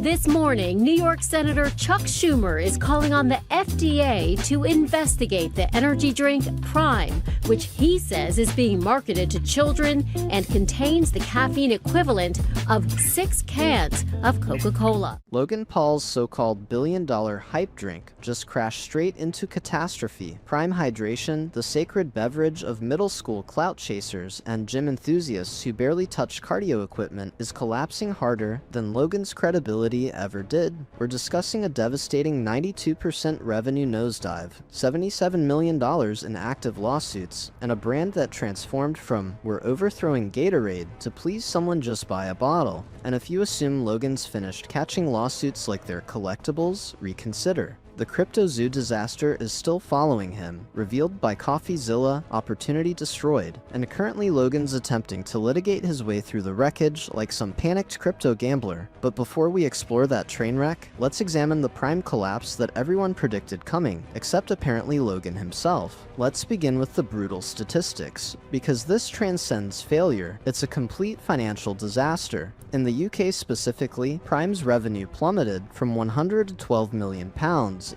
This morning, New York Senator Chuck Schumer is calling on the FDA to investigate the energy drink Prime, which he says is being marketed to children and contains the caffeine equivalent of 6 cans of Coca-Cola. Logan Paul's so-called billion-dollar hype drink just crashed straight into catastrophe. Prime Hydration, the sacred beverage of middle school clout chasers and gym enthusiasts who barely touch cardio equipment, is collapsing harder than Logan's credibility ever did. We're discussing a devastating 92% revenue nosedive, $77 million in active lawsuits, and a brand that transformed from "we're overthrowing Gatorade" to "please someone just buy a bottle." And if you assume Logan's finished catching lawsuits like they're collectibles, reconsider. The Cryptozoo disaster is still following him, revealed by CoffeeZilla, opportunity destroyed, and currently Logan's attempting to litigate his way through the wreckage like some panicked crypto gambler. But before we explore that train wreck, let's examine the Prime collapse that everyone predicted coming, except apparently Logan himself. Let's begin with the brutal statistics, because this transcends failure. It's a complete financial disaster. In the UK specifically, Prime's revenue plummeted from £112 million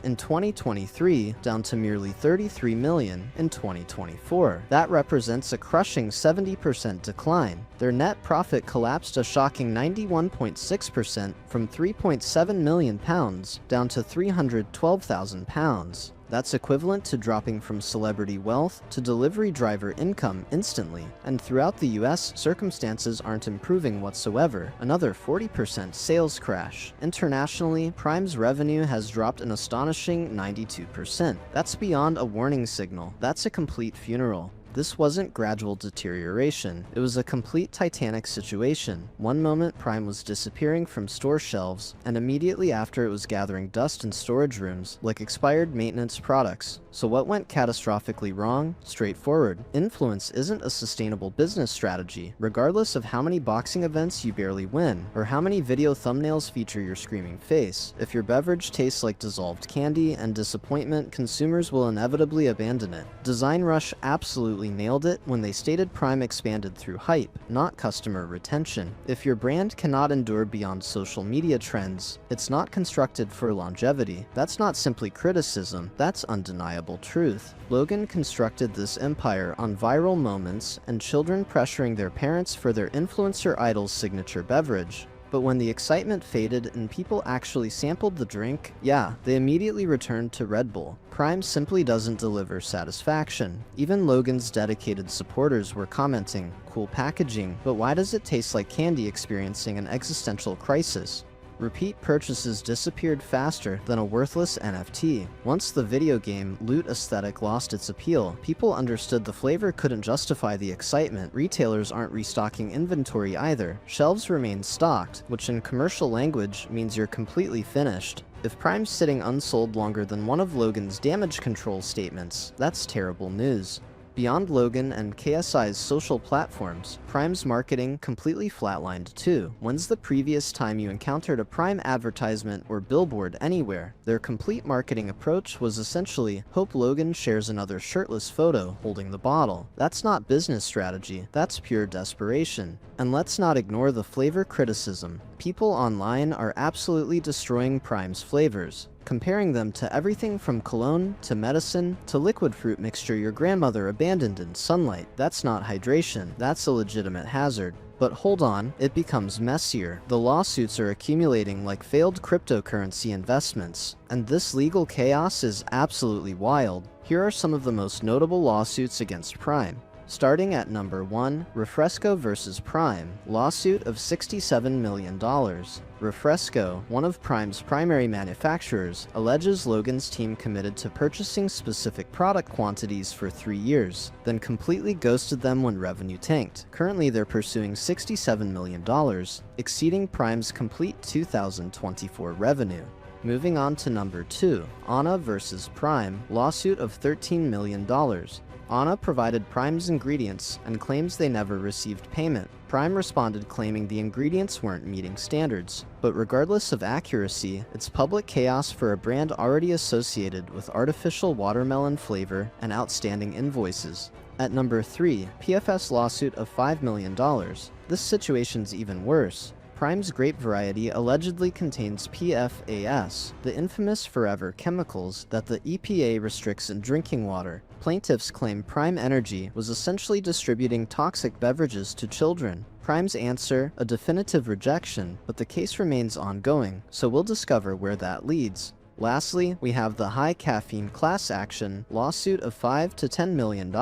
in 2023 down to merely $33 million in 2024. That represents a crushing 70% decline. Their net profit collapsed a shocking 91.6% from £3.7 million down to £312,000. That's equivalent to dropping from celebrity wealth to delivery driver income instantly. And throughout the US, circumstances aren't improving whatsoever. Another 40% sales crash. Internationally, Prime's revenue has dropped an astonishing 92%. That's beyond a warning signal. That's a complete funeral. This wasn't gradual deterioration, it was a complete Titanic situation. One moment Prime was disappearing from store shelves, and immediately after it was gathering dust in storage rooms like expired maintenance products. So what went catastrophically wrong? Straightforward. Influence isn't a sustainable business strategy, regardless of how many boxing events you barely win, or how many video thumbnails feature your screaming face. If your beverage tastes like dissolved candy and disappointment, consumers will inevitably abandon it. Design Rush absolutely nailed it when they stated Prime expanded through hype, not customer retention. If your brand cannot endure beyond social media trends, it's not constructed for longevity. That's not simply criticism, that's undeniable truth. Logan constructed this empire on viral moments and children pressuring their parents for their influencer idol's signature beverage. But when the excitement faded and people actually sampled the drink, yeah, they immediately returned to Red Bull. Prime simply doesn't deliver satisfaction. Even Logan's dedicated supporters were commenting, "Cool packaging, but why does it taste like candy experiencing an existential crisis?" Repeat purchases disappeared faster than a worthless NFT. Once the video game loot aesthetic lost its appeal, people understood the flavor couldn't justify the excitement. Retailers aren't restocking inventory either. Shelves remain stocked, which in commercial language means you're completely finished. If Prime's sitting unsold longer than one of Logan's damage control statements, that's terrible news. Beyond Logan and KSI's social platforms, Prime's marketing completely flatlined too. When's the previous time you encountered a Prime advertisement or billboard anywhere? Their complete marketing approach was essentially, hope Logan shares another shirtless photo holding the bottle. That's not business strategy, that's pure desperation. And let's not ignore the flavor criticism. People online are absolutely destroying Prime's flavors, comparing them to everything from cologne to medicine to liquid fruit mixture your grandmother abandoned in sunlight. That's not hydration, that's a legitimate hazard. But hold on, it becomes messier. The lawsuits are accumulating like failed cryptocurrency investments, and this legal chaos is absolutely wild. Here are some of the most notable lawsuits against Prime. Starting at number 1, Refresco vs. Prime, lawsuit of $67 million. Refresco, one of Prime's primary manufacturers, alleges Logan's team committed to purchasing specific product quantities for 3 years, then completely ghosted them when revenue tanked. Currently, they're pursuing $67 million, exceeding Prime's complete 2024 revenue. Moving on to number 2, Anna vs. Prime, lawsuit of $13 million. Anna provided Prime's ingredients and claims they never received payment. Prime responded claiming the ingredients weren't meeting standards. But regardless of accuracy, it's public chaos for a brand already associated with artificial watermelon flavor and outstanding invoices. At number 3, PFAS lawsuit of $5 million. This situation's even worse. Prime's grape variety allegedly contains PFAS, the infamous forever chemicals that the EPA restricts in drinking water. Plaintiffs claim Prime Energy was essentially distributing toxic beverages to children. Prime's answer, a definitive rejection, but the case remains ongoing, so we'll discover where that leads. Lastly, we have the high caffeine class action lawsuit of $5 to $10 million.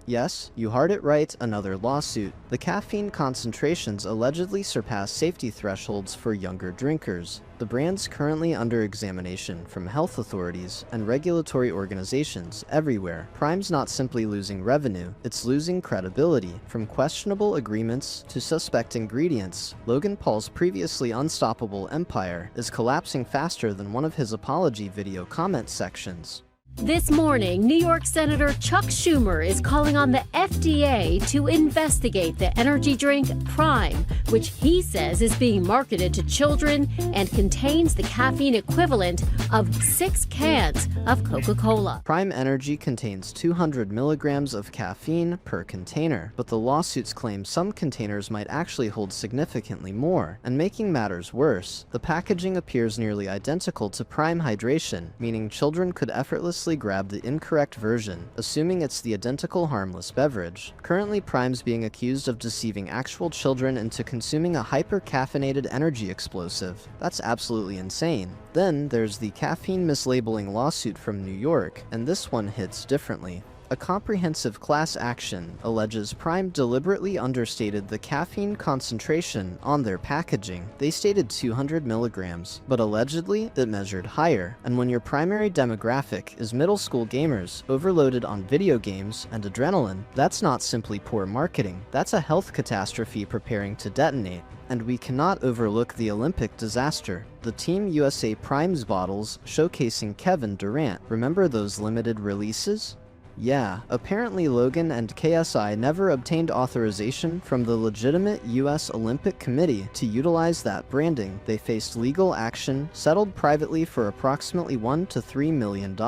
Yes, you heard it right, another lawsuit. The caffeine concentrations allegedly surpass safety thresholds for younger drinkers. The brand's currently under examination from health authorities and regulatory organizations everywhere. Prime's not simply losing revenue, it's losing credibility. From questionable agreements to suspect ingredients, Logan Paul's previously unstoppable empire is collapsing faster than one of his apology video comment sections. This morning, New York Senator Chuck Schumer is calling on the FDA to investigate the energy drink Prime, which he says is being marketed to children and contains the caffeine equivalent of 6 cans of Coca-Cola. Prime Energy contains 200 milligrams of caffeine per container, but the lawsuits claim some containers might actually hold significantly more. And making matters worse, the packaging appears nearly identical to Prime Hydration, meaning children could effortlessly grab the incorrect version, assuming it's the identical harmless beverage. Currently, Prime's being accused of deceiving actual children into consuming a hyper-caffeinated energy explosive. That's absolutely insane. Then there's the caffeine mislabeling lawsuit from New York, and this one hits differently. A comprehensive class action alleges Prime deliberately understated the caffeine concentration on their packaging. They stated 200 milligrams, but allegedly it measured higher. And when your primary demographic is middle school gamers overloaded on video games and adrenaline, that's not simply poor marketing, that's a health catastrophe preparing to detonate. And we cannot overlook the Olympic disaster. The Team USA Prime's bottles showcasing Kevin Durant. Remember those limited releases? Yeah, apparently Logan and KSI never obtained authorization from the legitimate US Olympic Committee to utilize that branding. They faced legal action, settled privately for approximately $1 to $3 million.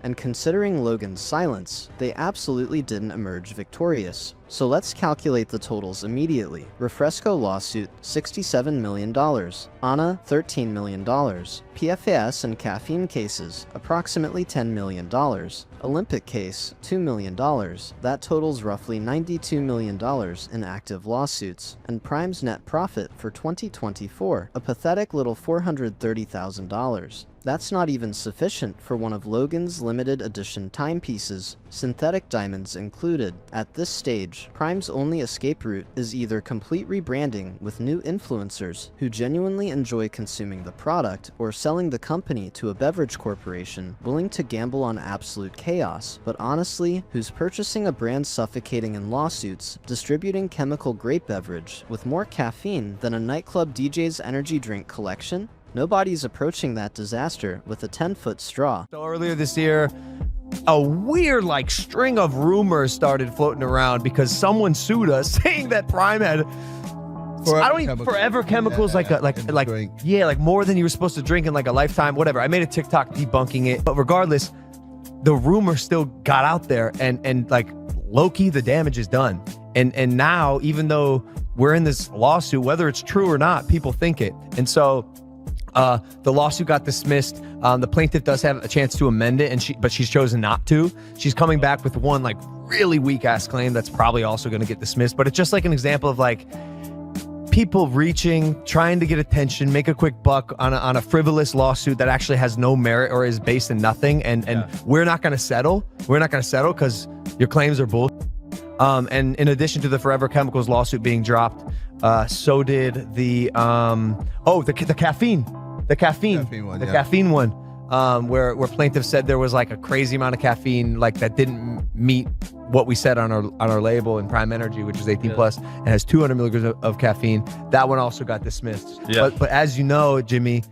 And considering Logan's silence, they absolutely didn't emerge victorious. So let's calculate the totals immediately. Refresco lawsuit, $67 million. Anna, $13 million. PFAS and caffeine cases, approximately $10 million. Olympic case, $2 million. That totals roughly $92 million in active lawsuits. And Prime's net profit for 2024, a pathetic little $430,000. That's not even sufficient for one of Logan's limited edition timepieces, synthetic diamonds included. At this stage, Prime's only escape route is either complete rebranding with new influencers who genuinely enjoy consuming the product, or selling the company to a beverage corporation willing to gamble on absolute chaos, but honestly, who's purchasing a brand suffocating in lawsuits, distributing chemical grape beverage with more caffeine than a nightclub DJ's energy drink collection? Nobody's approaching that disaster with a 10-foot straw. So earlier this year, a weird string of rumors started floating around because someone sued us saying that Prime had forever chemicals, like more than you were supposed to drink in like a lifetime, whatever. I made a TikTok debunking it, but regardless, the rumor still got out there, and like low-key, the damage is done. And now, even though we're in this lawsuit, whether it's true or not, people think it. And so the lawsuit got dismissed. The plaintiff does have a chance to amend it, but she's chosen not to. She's coming back with one really weak ass claim that's probably also going to get dismissed. But it's just like an example of people reaching, trying to get attention, make a quick buck on a frivolous lawsuit that actually has no merit or is based in nothing. And we're not going to settle. We're not going to settle because your claims are bull. And in addition to the Forever Chemicals lawsuit being dropped, so did the caffeine. The caffeine one, where plaintiffs said there was a crazy amount of caffeine that didn't meet what we said on our label in Prime Energy, which is 18 plus and has 200 milligrams of caffeine. That one also got dismissed. Yeah. But as you know, Jimmy,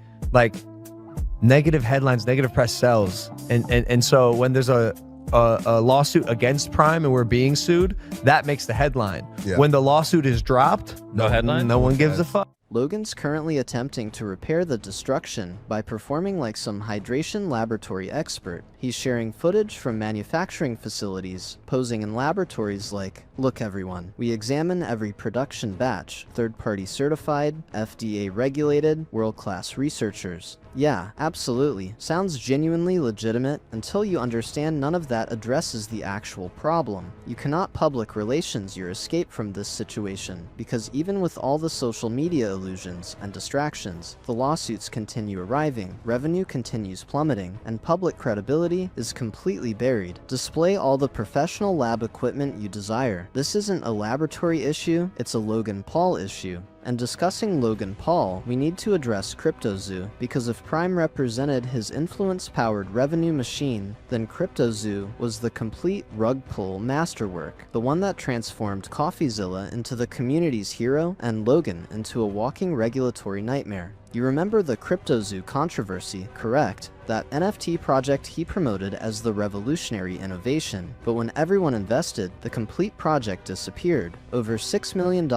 negative headlines, negative press sells, and so when there's a lawsuit against Prime and we're being sued, that makes the headline. Yeah. When the lawsuit is dropped, no headline. No one gives a fuck. Logan's currently attempting to repair the destruction by performing like some hydration laboratory expert. He's sharing footage from manufacturing facilities, posing in laboratories like, "Look everyone, we examine every production batch, third-party certified, FDA regulated, world-class researchers." Yeah, absolutely. Sounds genuinely legitimate until you understand none of that addresses the actual problem. You cannot public relations your escape from this situation, because even with all the social media illusions and distractions, the lawsuits continue arriving, revenue continues plummeting, and public credibility is completely buried. Display all the professional lab equipment you desire. This isn't a laboratory issue, it's a Logan Paul issue. And discussing Logan Paul, we need to address Cryptozoo, because if Prime represented his influence-powered revenue machine, then Cryptozoo was the complete rug pull masterwork, the one that transformed CoffeeZilla into the community's hero and Logan into a walking regulatory nightmare. You remember the Cryptozoo controversy, correct? That NFT project he promoted as the revolutionary innovation, but when everyone invested, the complete project disappeared. Over $6 million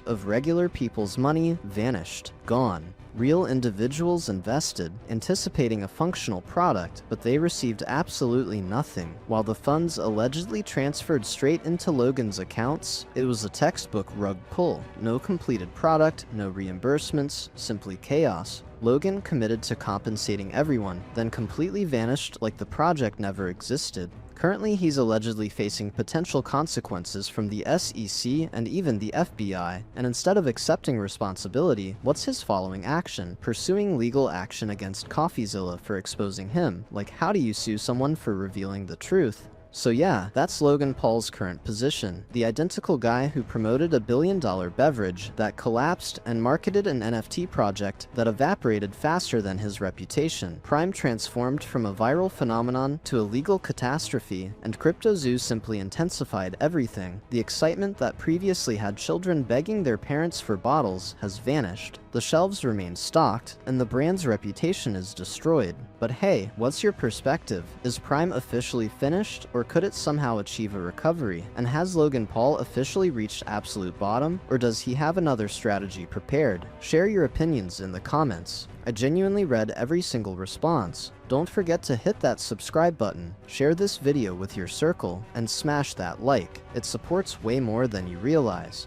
of regular people's money vanished, gone. Real individuals invested, anticipating a functional product, but they received absolutely nothing. While the funds allegedly transferred straight into Logan's accounts, it was a textbook rug pull. No completed product, no reimbursements, simply chaos. Logan committed to compensating everyone, then completely vanished like the project never existed. Currently, he's allegedly facing potential consequences from the SEC and even the FBI, and instead of accepting responsibility, what's his following action? Pursuing legal action against CoffeeZilla for exposing him. Like, how do you sue someone for revealing the truth? So yeah, that's Logan Paul's current position. The identical guy who promoted a billion-dollar beverage that collapsed and marketed an NFT project that evaporated faster than his reputation. Prime transformed from a viral phenomenon to a legal catastrophe, and Cryptozoo simply intensified everything. The excitement that previously had children begging their parents for bottles has vanished. The shelves remain stocked, and the brand's reputation is destroyed. But hey, what's your perspective? Is Prime officially finished, or could it somehow achieve a recovery? And has Logan Paul officially reached absolute bottom, or does he have another strategy prepared? Share your opinions in the comments. I genuinely read every single response. Don't forget to hit that subscribe button, share this video with your circle, and smash that like. It supports way more than you realize.